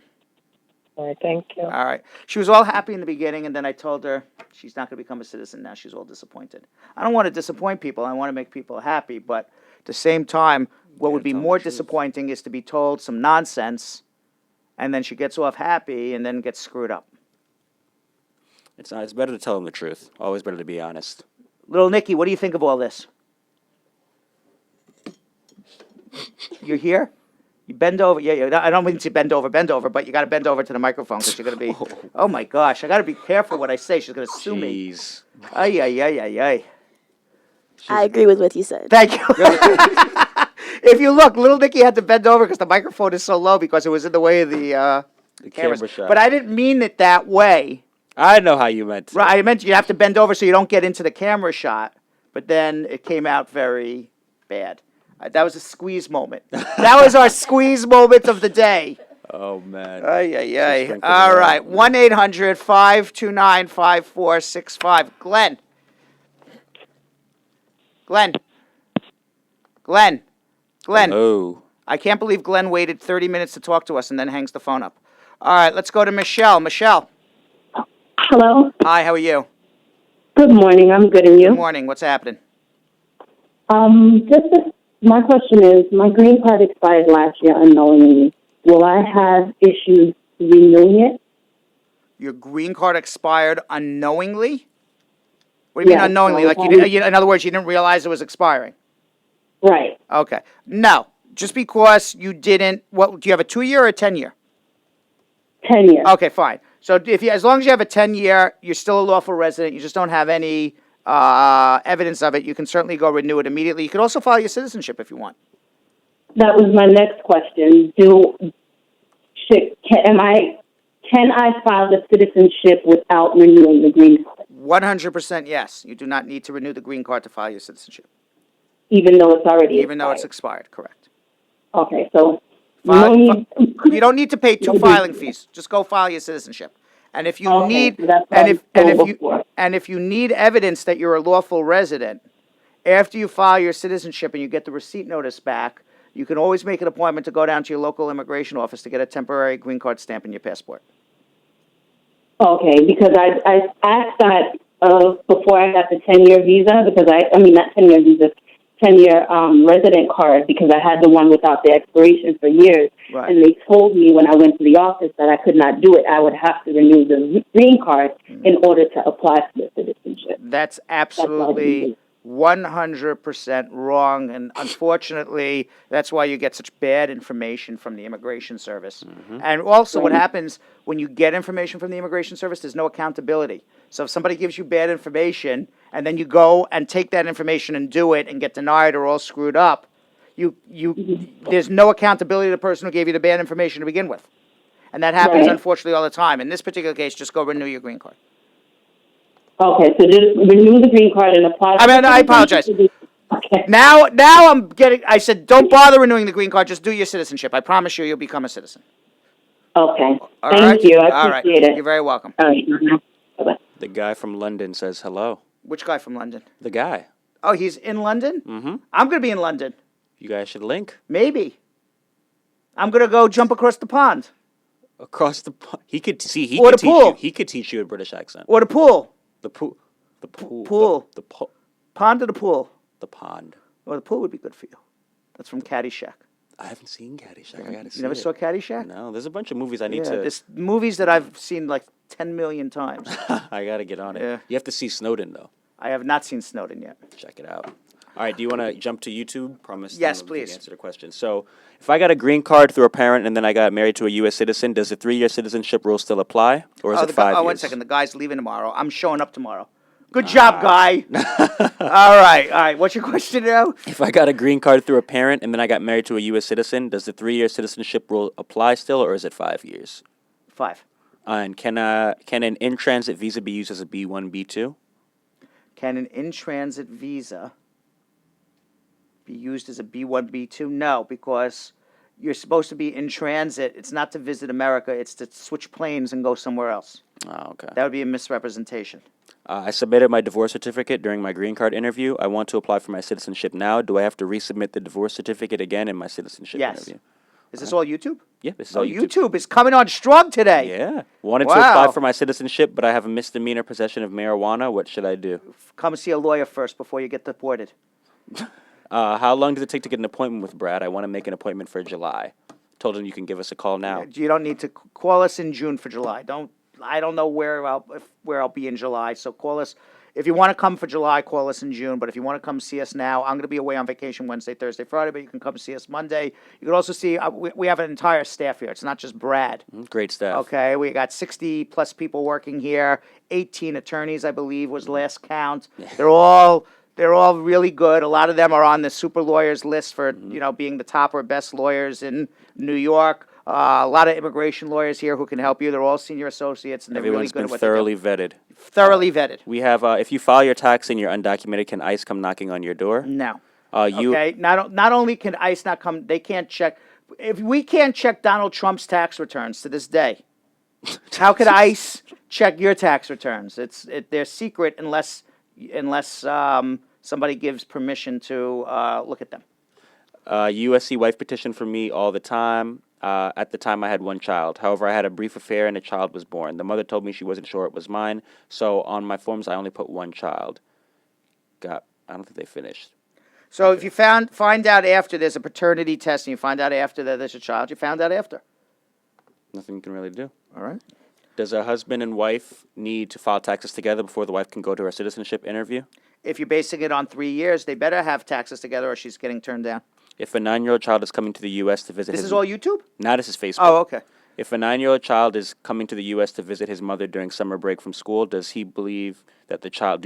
All right. Thank you. All right. She was all happy in the beginning, and then I told her she's not going to become a citizen now. She's all disappointed. I don't want to disappoint people. I want to make people happy. But at the same time, what would be more disappointing is to be told some nonsense, and then she gets off happy and then gets screwed up. It's better to tell them the truth. Always better to be honest. Little Nikki, what do you think of all this? You're here? You bend over. Yeah. I don't mean to bend over, but you got to bend over to the microphone because you're going to be. Oh my gosh, I got to be careful what I say. She's going to sue me. Jeez. Ay, ay, ay, ay, ay. I agree with what you said. Thank you. If you look, little Nikki had to bend over because the microphone is so low because it was in the way of the cameras. camera shot. But I didn't mean it that way. I know how you meant it. Right, I meant you have to bend over so you don't get into the camera shot. But then it came out very bad. That was a squeeze moment. That was our squeeze moment of the day. Oh, man. Ay, ay, ay. Strength of All the right. 1-800-529-5465. Glenn. Oh. I can't believe Glenn waited 30 minutes to talk to us and then hangs the phone up. All right, let's go to Michelle. Michelle. Hello. Hi, how are you? Good morning. I'm good, and you? Good morning. What's happening? My question is, my green card expired last year unknowingly. Will I have issues renewing it? Your green card expired unknowingly? What do you mean Yes, unknowingly? so Like in other words, you didn't realize it was expiring? Right. Okay. No, just because you didn't. What do you have, a 2-year or a 10-year? 10 years. Okay, fine. So as long as you have a 10-year, you're still a lawful resident. You just don't have any evidence of it. You can certainly go renew it immediately. You can also file your citizenship if you want. That was my next question. Can I file the citizenship without renewing the green card, 100% yes. You do not need to renew the green card to file your citizenship, even though it's already even though it's expired? expired. Correct. Okay, so You don't need to pay 2 filing fees. Just go file your citizenship. And if you need so that's what I was told before. if you need evidence that you're a lawful resident, after you file your citizenship and you get the receipt notice back, you can always make an appointment to go down to your local immigration office to get a temporary green card stamp in your passport. Okay, because I asked that before I got the 10-year visa, because not 10-year visa, 10-year resident card, because I had the one without the expiration for years. Right. And they told me when I went to the office that I could not do it. I would have to renew the green card in order to apply for the citizenship. That's absolutely 100% wrong, and unfortunately, that's why you get such bad information from the Immigration Service. And also, what happens when you get information from the Immigration Service, there's no accountability. So if somebody gives you bad information, and then you go and take that information and do it and get denied or all screwed up, there's no accountability to the person who gave you the bad information to begin with. And that happens, unfortunately, all the time. In this particular case, just go renew your green card. Okay, so just renew the green card and apply. I apologize. Okay. Now I said, don't bother renewing the green card. Just do your citizenship. I promise you'll become a citizen. Okay. All Thank right? you. I All right. appreciate it. You're very welcome. All right. Bye-bye. The guy from London says hello. Which guy from London? The guy. Oh, he's in London? Mm-hmm. I'm going to be in London. You guys should link. Maybe. I'm going to go jump across the pond. Across the he could see he Or could the teach pool. you he could teach you a British accent. Or the pool. The pool. The pool. Pool. The Pond or the pool? The pond. Well, the pool would be good for you. That's from Caddyshack. I haven't seen Caddyshack. I gotta see You never it. saw Caddyshack? No, there's a bunch of movies I need to. There's movies that I've seen like 10 million times. I gotta get on it. Yeah. You have to see Snowden though. I have not seen Snowden yet. Check it out. All right, do you want to jump to YouTube? Promise. Yes, then we can please. Answer the question. So, if I got a green card through a parent and then I got married to a U.S. citizen, does the 3-year citizenship rule still apply, or is it 5 years? 1 second. The guy's leaving tomorrow. I'm showing up tomorrow. Good job, guy. All right. What's your question now? If I got a green card through a parent and then I got married to a U.S. citizen, does the 3-year citizenship rule apply still, or is it 5 years? 5. And can an in-transit visa be used as a B1, B2? Can an in-transit visa be used as a B1, B2? No, because you're supposed to be in transit. It's not to visit America. It's to switch planes and go somewhere else. Oh, okay. That would be a misrepresentation. I submitted my divorce certificate during my green card interview. I want to apply for my citizenship now. Do I have to resubmit the divorce certificate again in my citizenship interview? Is this all YouTube? Yeah, this is all YouTube. YouTube is coming on strong today. Yeah. Wanted to apply for my citizenship, but I have a misdemeanor possession of marijuana. What should I do? Come see a lawyer first before you get deported. How long does it take to get an appointment with Brad? I want to make an appointment for July. Told him you can give us a call now. You don't need to call us in June for July. I don't know where I'll be in July, so call us. If you want to come for July, call us in June. But if you want to come see us now, I'm going to be away on vacation Wednesday, Thursday, Friday, but you can come see us Monday. You can also see, we have an entire staff here. It's not just Brad. Great staff. Okay, we got 60 plus people working here, 18 attorneys, I believe, was last count. They're all really good. A lot of them are on the super lawyers list for, being the top or best lawyers in New York. A lot of immigration lawyers here who can help you. They're all senior associates, and they're really good at what they do. Thoroughly vetted. Thoroughly vetted. We have, if you file your tax and you're undocumented, can ICE come knocking on your door? No. You Okay. Not only can ICE not come, they can't check. If we can't check Donald Trump's tax returns to this day, how could ICE check your tax returns? They're secret unless somebody gives permission to look at them. USC wife petition for me all the time. At the time, I had 1 child. However, I had a brief affair and a child was born. The mother told me she wasn't sure it was mine, so on my forms, I only put 1 child. I don't think they finished. So if you find out after there's a paternity test and you find out after that there's a child, you found out after. Nothing you can really do. All right. Does a husband and wife need to file taxes together before the wife can go to her citizenship interview? If you're basing it on 3 years, they better have taxes together or she's getting turned down. If a 9-year-old child is coming to the U.S. to visit This is all YouTube? No, this is Facebook. Oh, okay. If a 9-year-old child is coming to the U.S. to visit his mother during summer break from school, do you believe that the child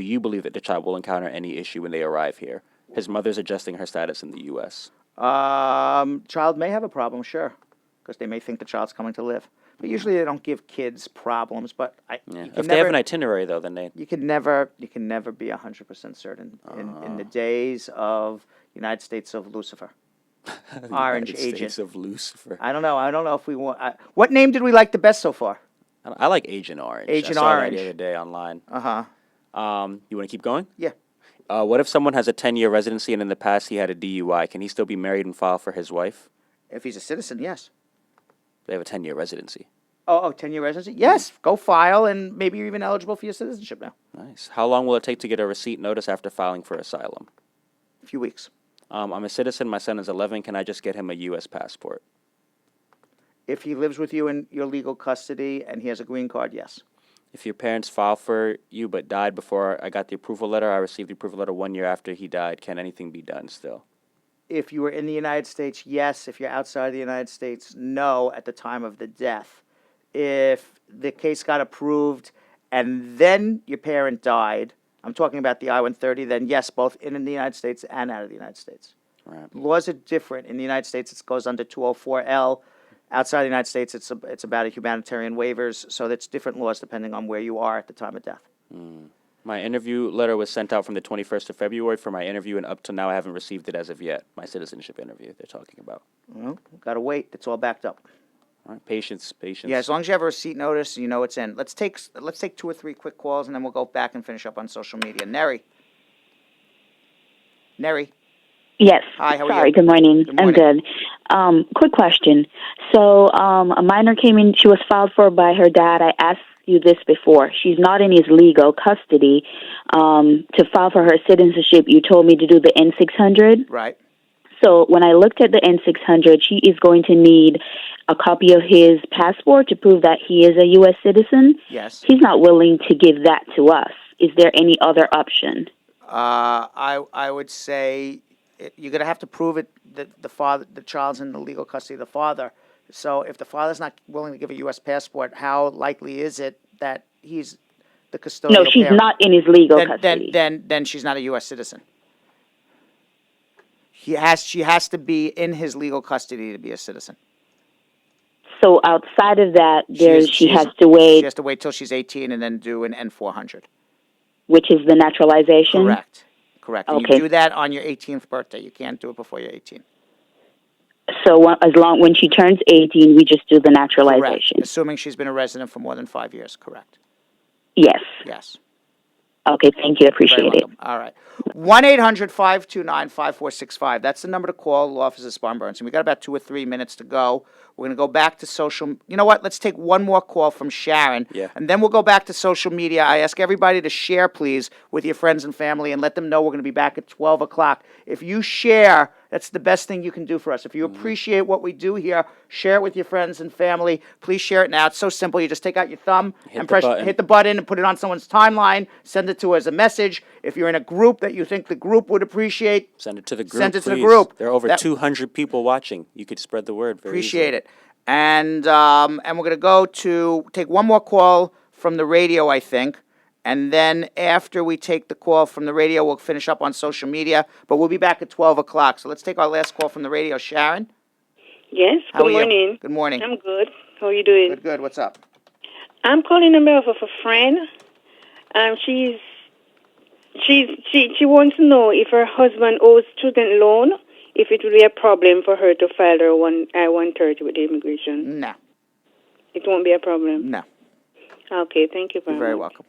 will encounter any issue when they arrive here? His mother's adjusting her status in the U.S. Child may have a problem, sure, because they may think the child's coming to live. But usually they don't give kids problems. But if they have an itinerary, though, then you can never be 100% certain in the days of United States of Lucifer. Orange United Agent. States of Lucifer. I don't know if we want. What name did we like the best so far? I like Agent Orange. Agent I saw Orange. that the other day online. Uh-huh. You want to keep going? Yeah. What if someone has a 10-year residency and in the past he had a DUI? Can he still be married and file for his wife? If he's a citizen, yes. They have a 10-year residency. 10-year residency? Yes. Go file, and maybe you're even eligible for your citizenship now. Nice. How long will it take to get a receipt notice after filing for asylum? A few weeks. I'm a citizen. My son is 11. Can I just get him a U.S. passport? If he lives with you in your legal custody and he has a green card, yes. If your parents filed for you but died before I got the approval letter, I received the approval letter 1 year after he died, can anything be done still? If you were in the United States, yes. If you're outside of the United States, no, at the time of the death. If the case got approved and then your parent died, I'm talking about the I-130, then yes, both in the United States and out of the United States. Right. Laws are different. In the United States, it goes under 204L. Outside the United States, it's about a humanitarian waivers, so it's different laws depending on where you are at the time of death. My interview letter was sent out from the 21st of February for my interview, and up to now I haven't received it as of yet. My citizenship interview they're talking about. Well, gotta wait. It's all backed up. All right, patience. Yeah, as long as you have a receipt notice, you know it's in. Let's take 2 or 3 quick calls, and then we'll go back and finish up on social media. Neri. Neri. Yes. Hi, how are Sorry, you? good morning. Good morning. I'm good. Quick question. So a minor came in, she was filed for by her dad. I asked you this before. She's not in his legal custody. To file for her citizenship, you told me to do the N-600. Right. So when I looked at the N-600, she is going to need a copy of his passport to prove that he is a U.S. citizen. Yes. He's not willing to give that to us. Is there any other option? I would say you're going to have to prove it that the child's in the legal custody of the father. So if the father's not willing to give a U.S. passport, how likely is it that he's the custodial No, she's parent? not in his legal custody. Then she's not a U.S. citizen. She has to be in his legal custody to be a citizen. So outside of that, she has to She wait, has to wait till she's 18 and then do an N-400. which is the naturalization? Correct. And Okay. you do that on your 18th birthday. You can't do it before you're 18. So when she turns 18, we just do the naturalization? Correct. Assuming she's been a resident for more than 5 years. Correct. Yes. Yes. Okay, thank you. Appreciate Very it. welcome. All right. 1-800-529-5465. That's the number to call. Law office of Spar Bernstein. We got about 2 or 3 minutes to go. We're going to go back to social. You know what? Let's take one more call from Sharon. Yeah. And then we'll go back to social media. I ask everybody to share, please, with your friends and family and let them know we're going to be back at 12 o'clock. If you share, that's the best thing you can do for us. If you appreciate what we do here, share it with your friends and family. Please share it now. It's so simple. You just take out your thumb and hit the button and put it on someone's timeline. Send it to us as a message. If you're in a group that you think the group would appreciate, send it to the group. Send it to the please. group. There are over 200 people watching. You could spread the word. Very Appreciate easily. it. And we're going to take one more call from the radio, I think. And then after we take the call from the radio, we'll finish up on social media. But we'll be back at 12 o'clock. So let's take our last call from the radio. Sharon? Yes, How good are you? morning. Good morning. I'm good. How are you doing? Good. What's up? I'm calling on behalf of a friend. She wants to know if her husband owes student loan, if it will be a problem for her to file her I-130 with the immigration. No. It won't be a problem? No. Okay, thank you very much. You're very welcome.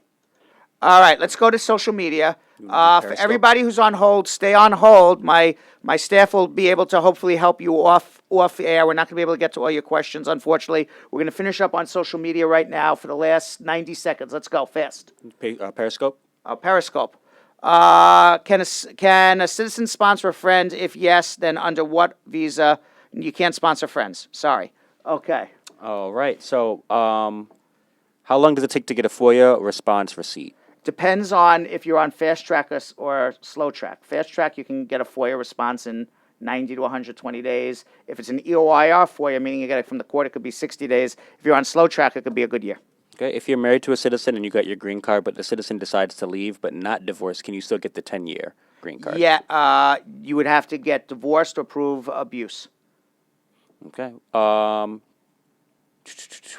All right, let's go to social media. For everybody who's on hold, stay on hold. My staff will be able to hopefully help you off air. We're not going to be able to get to all your questions, unfortunately. We're going to finish up on social media right now for the last 90 seconds. Let's go, fast. Periscope? Periscope. Can a citizen sponsor a friend? If yes, then under what visa? You can't sponsor friends. Sorry. Okay. All right. So how long does it take to get a FOIA response receipt? Depends on if you're on fast track or slow track. Fast track, you can get a FOIA response in 90 to 120 days. If it's an EOIR FOIA, meaning you get it from the court, it could be 60 days. If you're on slow track, it could be a good year. Okay. If you're married to a citizen and you got your green card, but the citizen decides to leave but not divorced, can you still get the 10-year green card? Yeah, you would have to get divorced or prove abuse. Okay.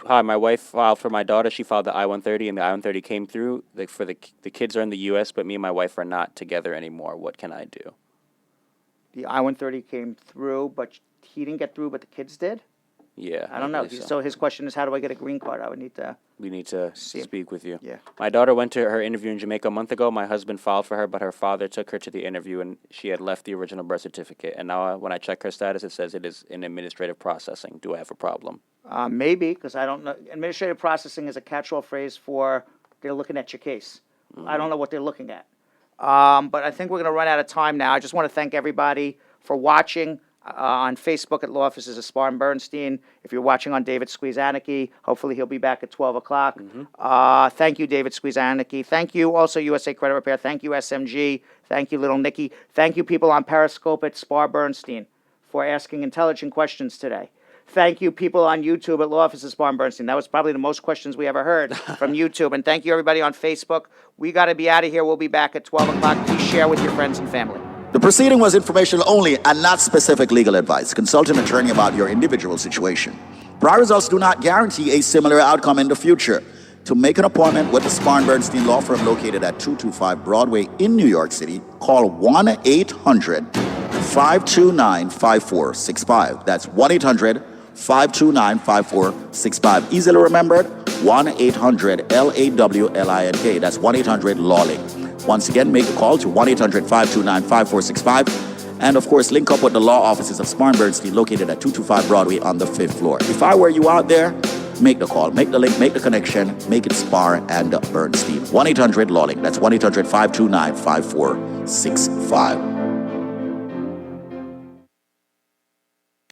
Hi, my wife filed for my daughter. She filed the I-130, and the I-130 came through. The kids are in the U.S., but me and my wife are not together anymore. What can I do? The I-130 came through, but he didn't get through, but the kids did? Yeah. I don't know. believe So his question is, how do I get a green card? I would need to... We need to speak with you. Yeah. My daughter went to her interview in Jamaica a month ago. My husband filed for her, but her father took her to the interview, and she had left the original birth certificate. And now when I check her status, it says it is in administrative processing. Do I have a problem? Maybe, because I don't know. Administrative processing is a catch-all phrase for they're looking at your case. I don't know what they're looking at. But I think we're going to run out of time now. I just want to thank everybody for watching on Facebook at Law Offices of Spar Bernstein. If you're watching on David Squeeze Annakie, hopefully he'll be back at 12 o'clock. Thank you, David Squeeze Annakie. Thank you also, USA Credit Repair. Thank you, SMG. Thank you, Little Nikki. Thank you, people on Periscope at Spar Bernstein, for asking intelligent questions today. Thank you, people on YouTube at Law Offices Spar Bernstein. That was probably the most questions we ever heard from YouTube. And thank you, everybody on Facebook. We got to be out of here. We'll be back at 12 o'clock. Please share with your friends and family. The proceeding was informational only and not specific legal advice. Consult an attorney about your individual situation. Prior results do not guarantee a similar outcome in the future. To make an appointment with the Spar Bernstein Law Firm located at 225 Broadway in New York City, call 1-800-529-5465. That's 1-800-529-5465. Easily remembered, 1-800-LAWLINK. That's 1-800-LawLink. Once again, make the call to 1-800-529-5465. And of course, link up with the law offices of Spar Bernstein, located at 225 Broadway on the 5th floor. If I were you out there, make the call, make the link, make the connection, make it Spar and Bernstein. 1-800-LawLink. That's 1-800-529-5465.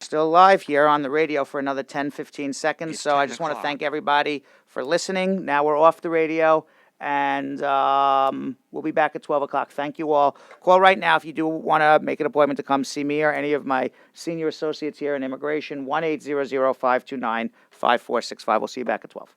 Still live here on the radio for another 10, 15 seconds. So I just want to thank everybody for listening. Now we're off the radio, and we'll be back at 12 o'clock. Thank you all. Call right now if you do want to make an appointment to come see me or any of my senior associates here in immigration, 1-800-529-5465. We'll see you back at 12.